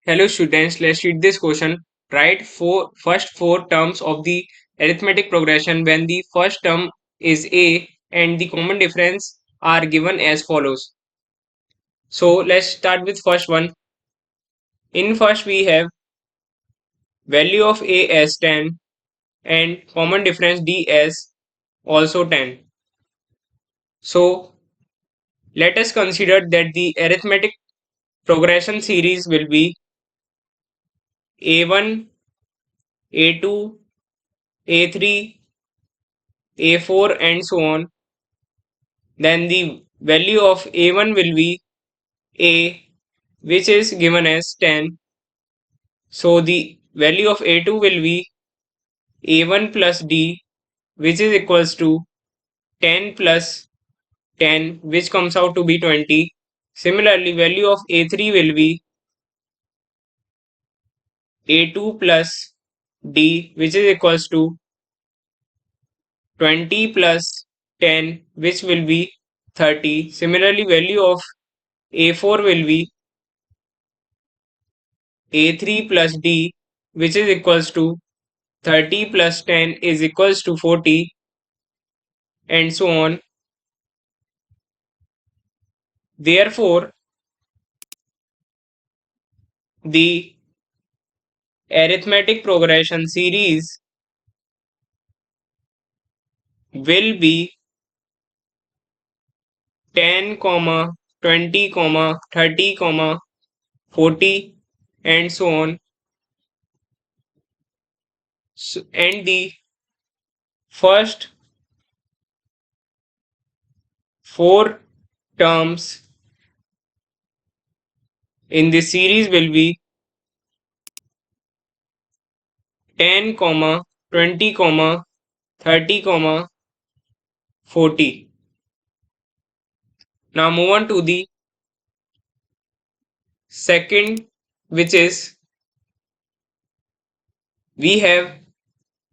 Hello students, let's read this question. Write first four terms of the arithmetic progression when the first term is a and the common difference are given as follows. So let's start with first one. In first we have value of a as 10 and common difference d as also 10. So let us consider that the arithmetic progression series will be a1, a2, a3, a4 and so on. Then the value of a1 will be a, which is given as 10. So the value of a2 will be a1 plus d, which is equals to 10 plus 10, which comes out to be 20. Similarly, value of a3 will be a2 plus d, which is equals to 20 plus 10, which will be 30. Similarly, value of a4 will be a3 plus d, which is equals to 30 plus 10 is equals to 40, and so on. Therefore, the arithmetic progression series will be 10, 20, 30, 40, and so on. And the first four terms in this series will be 10, 20, 30, 40. Now move on to the second, which is we have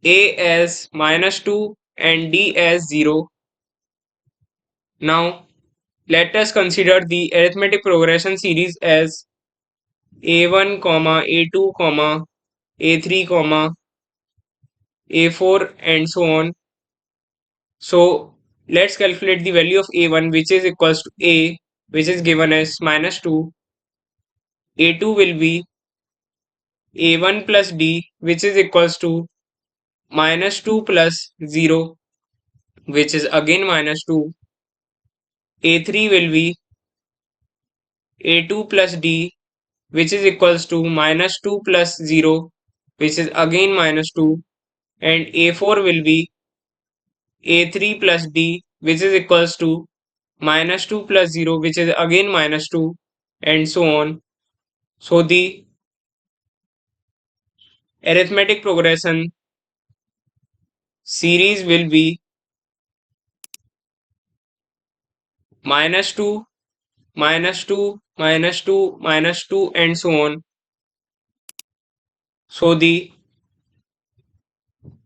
a as -2 and d as 0. Now let us consider the arithmetic progression series as a1, a2, a3, a4 and so on. So let's calculate the value of a1, which is equals to a, which is given as -2. a2 will be a1 plus d, which is equals to -2 plus 0, which is again -2. a3 will be a2 plus d, which is equals to -2 plus 0, which is again -2. And a4 will be a3 plus d, which is equals to -2 plus 0, which is again -2, and so on. So the arithmetic progression series will be -2, -2, -2, -2, and so on. So the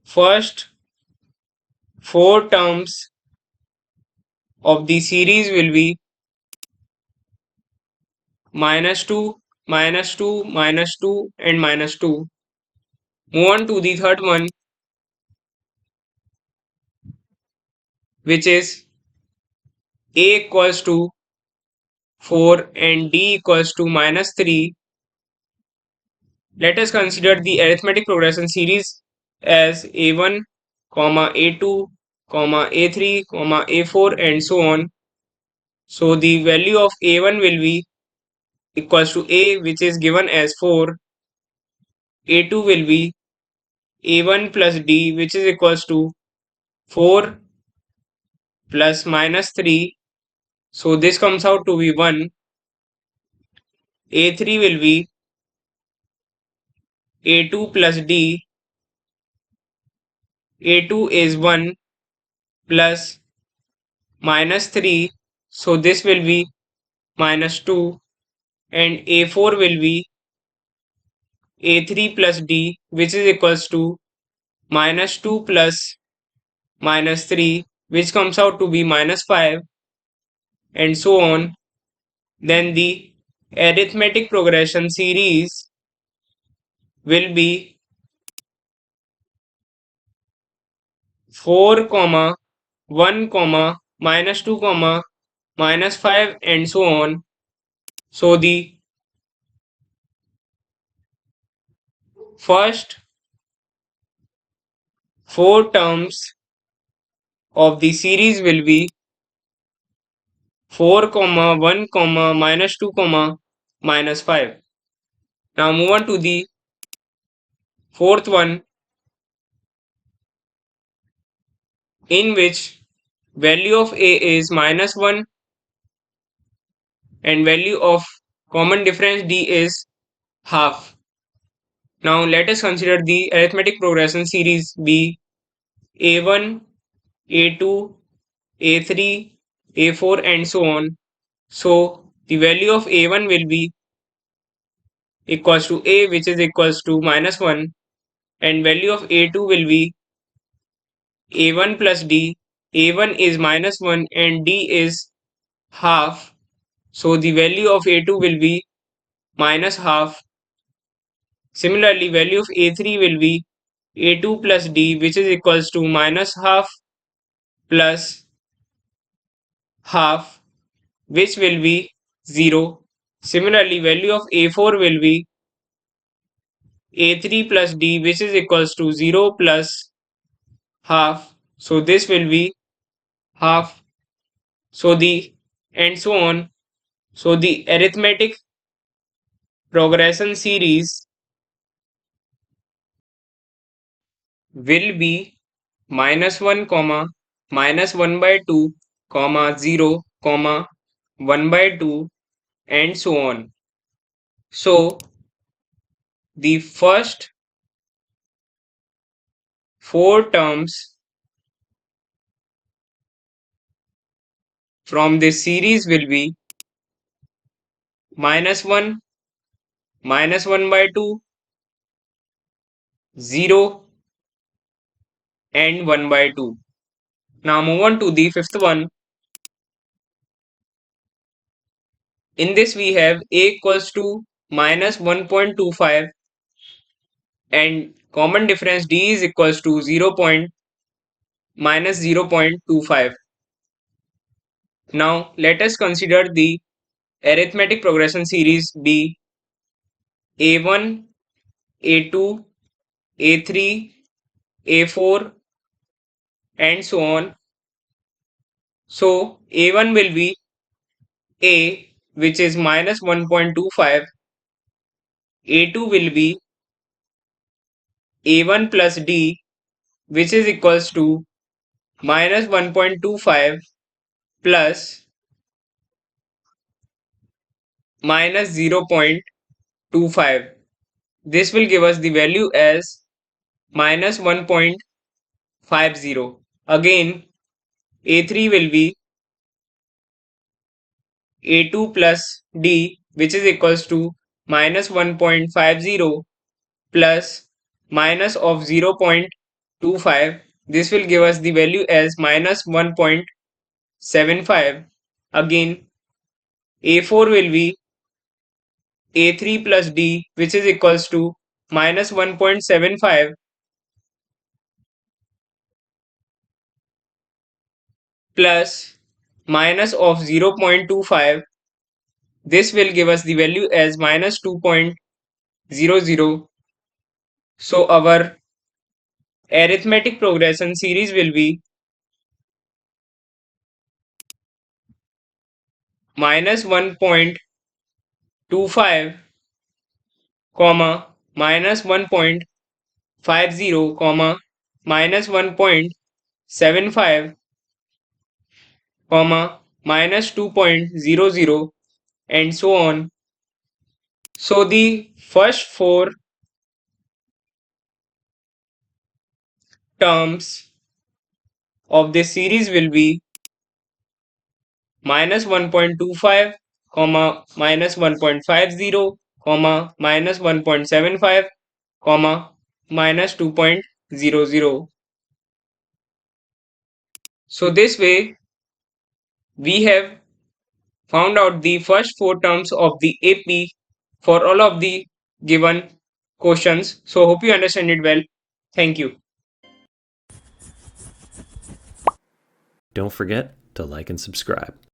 first four terms of the series will be -2, -2, -2, and -2. Move on to the third one, which is a equals to 4 and d equals to -3. Let us consider the arithmetic progression series as a1, a2, a3, a4, and so on. So the value of a1 will be equals to a, which is given as 4. a2 will be a1 plus d, which is equals to 4 plus -3. So this comes out to be 1. a3 will be a2 plus d. a2 is 1 plus -3. So this will be -2. And a4 will be a3 plus d, which is equals to -2 plus -3, which comes out to be -5, and so on. Then the arithmetic progression series will be 4 comma 1 comma minus 2 comma minus 5 and so on. So the first four terms of the series will be 4 comma 1 comma minus 2 comma minus 5. Now move on to the fourth one, in which value of a is minus 1 and value of common difference d is half. Now let us consider the arithmetic progression series be a1, a2, a3, a4 and so on. So the value of a1 will be equals to a, which is equals to minus 1, and value of a2 will be a1 plus d. a1 is minus 1 and d is half. So the value of a2 will be minus half. Similarly, value of a3 will be a2 plus d, which is equals to minus half plus half, which will be 0. Similarly, value of a4 will be a3 plus d, which is equals to 0 plus half. So this will be half. So the and so on. So the arithmetic progression series will be minus 1 comma minus 1 by 2 comma 0 comma 1 by 2 and so on. So the first four terms from this series will be minus 1, minus 1 by 2, 0 and 1 by 2. Now move on to the fifth one. In this we have a equals to minus 1.25 and common difference d is equals to 0.25. Now let us consider the arithmetic progression series be a1, a2, a3, a4 and so on. So a1 will be a, which is minus 1.25, a2 will be a1 plus d, which is equals to minus 1.25 plus minus 0.25. This will give us the value as minus 1.50. Again, a3 will be a2 plus d, which is equals to minus 1.50 plus minus of 0.25. This will give us the value as minus 1.75. Again, a4 will be a3 plus d, which is equals to minus 1.75 plus minus of 0.25. This will give us the value as minus 2.00. So our arithmetic progression series will be minus 1.25 comma minus 1.50 comma minus 1.75 comma minus 2.00 and so on. So the first four terms of this series will be minus 1.25 comma minus 1.50 comma minus 1.75 comma minus 2.00. So this way we have found out the first four terms of the AP for all of the given questions. So hope you understand it well. Thank you. Don't forget to like and subscribe.